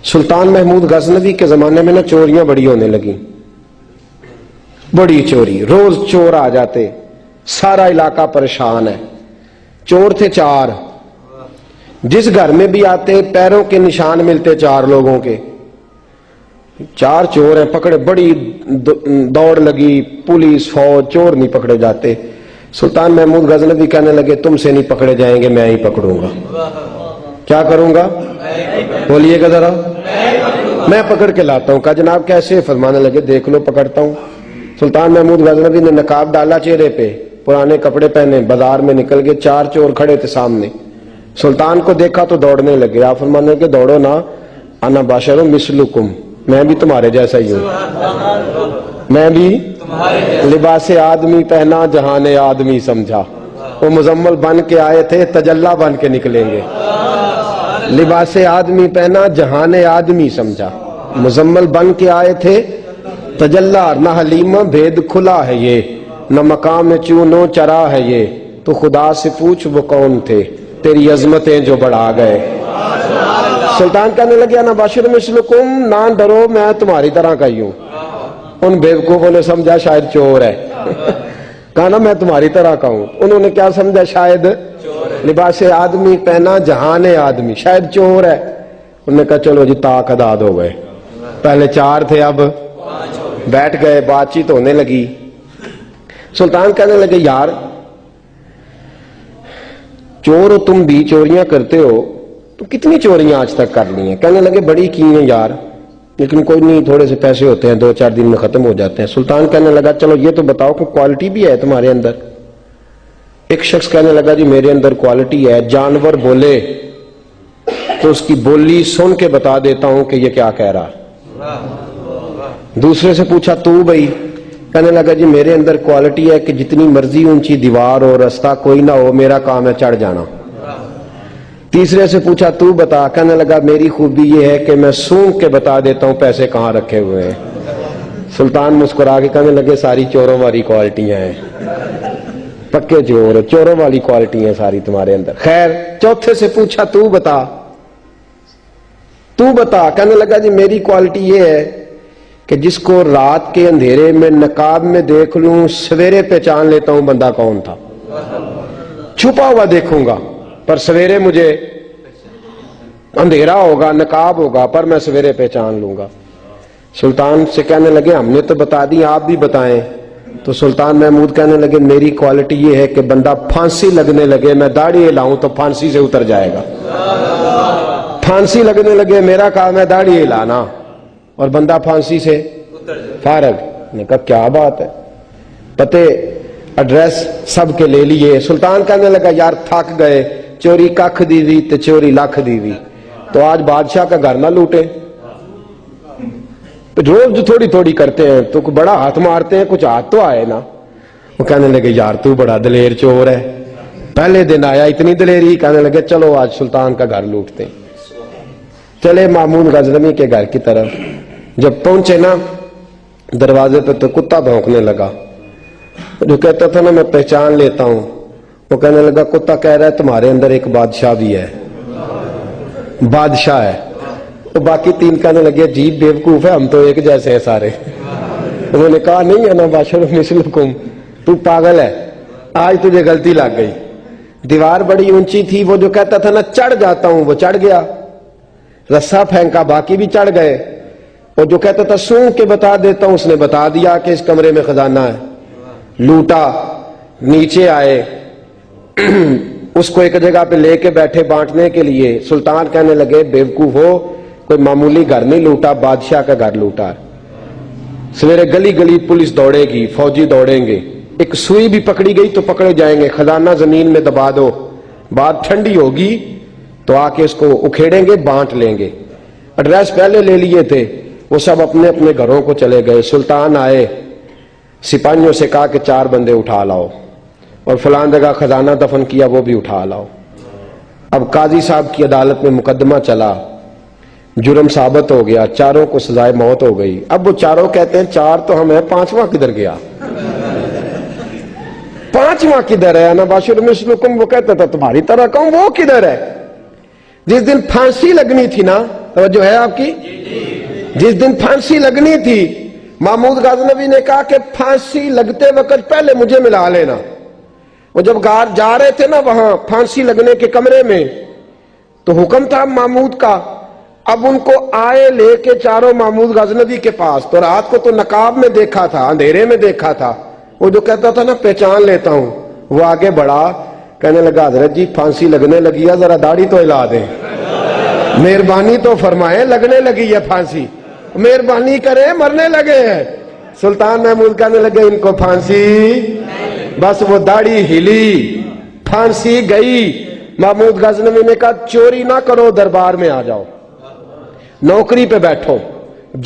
سلطان محمود غزنوی کے زمانے میں نا چوریاں بڑی ہونے لگی، بڑی چوری، روز چور آ جاتے، سارا علاقہ پریشان ہے۔ چور تھے 4، جس گھر میں بھی آتے پیروں کے نشان ملتے 4 لوگوں کے، 4 چور ہیں پکڑے، بڑی دوڑ لگی، پولیس فوج، چور نہیں پکڑے جاتے۔ سلطان محمود غزنوی کہنے لگے تم سے نہیں پکڑے جائیں گے، میں ہی پکڑوں گا۔ کیا کروں گا؟ بولیے گا ذرا، میں پکڑ کے لاتا ہوں۔ کہا جناب کیسے؟ فرمانے لگے دیکھ لو پکڑتا ہوں۔ سلطان محمود غزنوی نے نقاب ڈالا چہرے پہ، پرانے کپڑے پہنے، بازار میں نکل گئے، 4 چور کھڑے تھے سامنے۔ سلطان کو دیکھا تو دوڑنے لگے۔ آپ فرمانے لگے دوڑو نا، انا بشر مثلکم، میں بھی تمہارے جیسا ہی ہوں، میں بھی لباس آدمی پہنا جہان آدمی سمجھا۔ وہ مزمل بن کے آئے تھے، تجلا بن کے نکلیں گے۔ لباس آدمی پہنا جہان آدمی سمجھا، مزمل بن کے آئے تھے، تجلا نہ حلیم بھید کھلا ہے یہ، نہ مقام چونو چرا ہے یہ، تو خدا سے پوچھ وہ کون تھے تیری عظمتیں جو بڑھا گئے۔ سلطان کہنے لگے نا بشر مثلکم، نہ ڈرو میں تمہاری طرح کا ہی ہوں۔ ان بیوقوفوں نے سمجھا شاید چور ہے، کہا نا میں تمہاری طرح کا ہوں۔ انہوں نے کیا سمجھا؟ شاید لباس آدمی پہنا جہان آدمی، شاید چور ہے۔ انہوں نے کہا چلو جی طاق اداد ہو گئے، پہلے 4 تھے اب بیٹھ گئے، بات چیت ہونے لگی۔ سلطان کہنے لگے یار چور ہو تم بھی، چوریاں کرتے ہو، تو کتنی چوریاں آج تک کر لی ہیں؟ کہنے لگے بڑی کی ہیں یار، لیکن کوئی نہیں، تھوڑے سے پیسے ہوتے ہیں 2-4 دن میں ختم ہو جاتے ہیں۔ سلطان کہنے لگا چلو یہ تو بتاؤ کہ کوالٹی بھی ہے تمہارے اندر؟ ایک شخص کہنے لگا جی میرے اندر کوالٹی ہے، جانور بولے تو اس کی بولی سن کے بتا دیتا ہوں کہ یہ کیا کہہ رہا۔ دوسرے سے پوچھا تو بھائی؟ کہنے لگا جی میرے اندر کوالٹی ہے کہ جتنی مرضی اونچی دیوار ہو، رستہ کوئی نہ ہو، میرا کام ہے چڑھ جانا۔ تیسرے سے پوچھا تو بتا؟ کہنے لگا میری خوبی یہ ہے کہ میں سونگ کے بتا دیتا ہوں پیسے کہاں رکھے ہوئے ہیں۔ سلطان مسکرا کے کہنے لگے ساری چوروں والی کوالٹیاں ہیں، پکے چور، چوروں والی کوالٹی ہیں ساری تمہارے اندر۔ خیر چوتھے سے پوچھا تو بتا، تو بتا؟ کہنے لگا جی میری کوالٹی یہ ہے کہ جس کو رات کے اندھیرے میں نقاب میں دیکھ لوں، سویرے پہچان لیتا ہوں بندہ کون تھا۔ چھپا ہوا دیکھوں گا پر سویرے مجھے اندھیرا ہوگا، نقاب ہوگا، پر میں سویرے پہچان لوں گا۔ سلطان سے کہنے لگے ہم نے تو بتا دی، آپ بھی بتائیں۔ تو سلطان محمود کہنے لگے میری کوالٹی یہ ہے کہ بندہ پھانسی لگنے لگے، میں داڑھی ہلاؤں تو پھانسی سے اتر جائے گا۔ پھانسی لگنے لگے، میرا کام ہے داڑھی ہلانا اور بندہ پھانسی سے فارغ۔ نے کہا کیا بات ہے، پتے ایڈریس سب کے لے لیے۔ سلطان کہنے لگا یار تھک گئے، چوری ککھ دی ہوئی تو چوری لکھ دی ہوئی، تو آج بادشاہ کا گھر نہ لوٹے۔ روز جو تھوڑی تھوڑی کرتے ہیں تو بڑا ہاتھ مارتے ہیں، کچھ ہاتھ تو آئے نا۔ وہ کہنے لگے یار تو بڑا دلیر چور ہے، پہلے دن آیا اتنی دلیری۔ کہنے لگے چلو آج سلطان کا گھر لوٹتے ہیں۔ چلے محمود غزنوی کے گھر کی طرف، جب پہنچے نا دروازے پہ تو کتا بھونکنے لگا۔ جو کہتا تھا نا میں پہچان لیتا ہوں، وہ کہنے لگا کتا کہہ رہا ہے تمہارے اندر ایک بادشاہ بھی ہے، بادشاہ ہے۔ تو باقی 3 کہنے لگے عجیب بیوقوف ہے، ہم تو ایک جیسے ہیں سارے۔ انہوں نے کہا نہیں انا بشر مثلکم، تو پاگل ہے، آج تجھے غلطی لگ گئی۔ دیوار بڑی اونچی تھی، وہ جو کہتا تھا نا چڑھ جاتا ہوں وہ چڑھ گیا، رسا پھینکا باقی بھی چڑھ گئے۔ اور جو کہتا تھا سونگ کے بتا دیتا ہوں، اس نے بتا دیا کہ اس کمرے میں خزانہ ہے۔ لوٹا، نیچے آئے، اس کو ایک جگہ پہ لے کے بیٹھے بانٹنے کے لیے۔ سلطان کہنے لگے بیوقوف ہو، کوئی معمولی گھر نہیں لوٹا، بادشاہ کا گھر لوٹا۔ سویرے گلی گلی پولیس دوڑے گی، فوجی دوڑیں گے، ایک سوئی بھی پکڑی گئی تو پکڑے جائیں گے، خزانہ زمین میں دبا دو، بات ٹھنڈی ہوگی تو آ کے اس کو اکھیڑیں گے، بانٹ لیں گے۔ ایڈریس پہلے لے لیے تھے، وہ سب اپنے اپنے گھروں کو چلے گئے۔ سلطان آئے، سپاہیوں سے کہا کہ 4 بندے اٹھا لاؤ، اور فلان جگہ خزانہ دفن کیا وہ بھی اٹھا لاؤ۔ اب قاضی صاحب کی عدالت میں مقدمہ چلا، جرم ثابت ہو گیا، 4 کو سزائے موت ہو گئی۔ اب وہ 4 کہتے ہیں 4 تو ہم ہیں، 5واں کدھر گیا؟ 5واں کدھر ہے؟ انا بشر مثلکم، وہ کہتا تھا تمہاری طرح کہوں، وہ کدھر ہے؟ جس دن پھانسی لگنی تھی نا توجہ ہے آپ کی؟ جس دن پھانسی لگنی تھی محمود غزنوی نے کہا کہ پھانسی لگتے وقت پہلے مجھے ملا لینا. وہ جب جا رہے تھے نا وہاں پھانسی لگنے کے کمرے میں تو حکم تھا محمود کا. اب ان کو آئے لے کے چاروں محمود غزنوی کے پاس. تو رات کو تو نقاب میں دیکھا تھا, اندھیرے میں دیکھا تھا. وہ جو کہتا تھا نا پہچان لیتا ہوں, وہ آگے بڑھا, کہنے لگا حضرت جی پھانسی لگنے لگی ہے, ذرا داڑھی تو ہلا دیں, مہربانی تو فرمائیں, لگنے لگی ہے پھانسی, مہربانی کریں, مرنے لگے ہیں. سلطان محمود کہنے لگے ان کو پھانسی, بس وہ داڑھی ہلی, پھانسی گئی. محمود غزنوی نے کہا چوری نہ کرو, دربار میں آ جاؤ, نوکری پہ بیٹھو,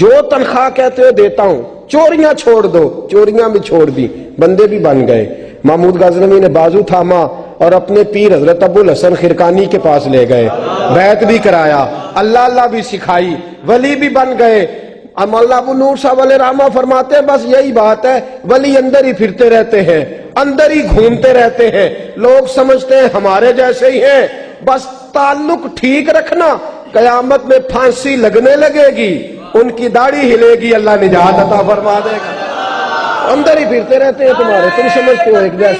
جو تنخواہ کہتے ہو دیتا ہوں, چوریاں چھوڑ دو. چوریاں بھی چھوڑ دی, بندے بھی بن گئے. محمود غزنوی نے بازو تھاما اور اپنے پیر حضرت ابو الحسن خرقانی کے پاس لے گئے, بیعت بھی کرایا, اللہ اللہ بھی سکھائی, ولی بھی بن گئے. مولانا ابو نور صاحب علیہ رحمہ فرماتے ہیں بس یہی بات ہے, ولی اندر ہی پھرتے رہتے ہیں, اندر ہی گھومتے رہتے ہیں, لوگ سمجھتے ہیں ہمارے جیسے ہی ہیں. بس تعلق ٹھیک رکھنا, قیامت میں پھانسی لگنے لگے گی, ان کی داڑھی ہلے گی, اللہ نجات عطا فرما دے گا. اندر ہی پھرتے رہتے ہیں تمہارے, تم سمجھتے ہو ایک جیسے.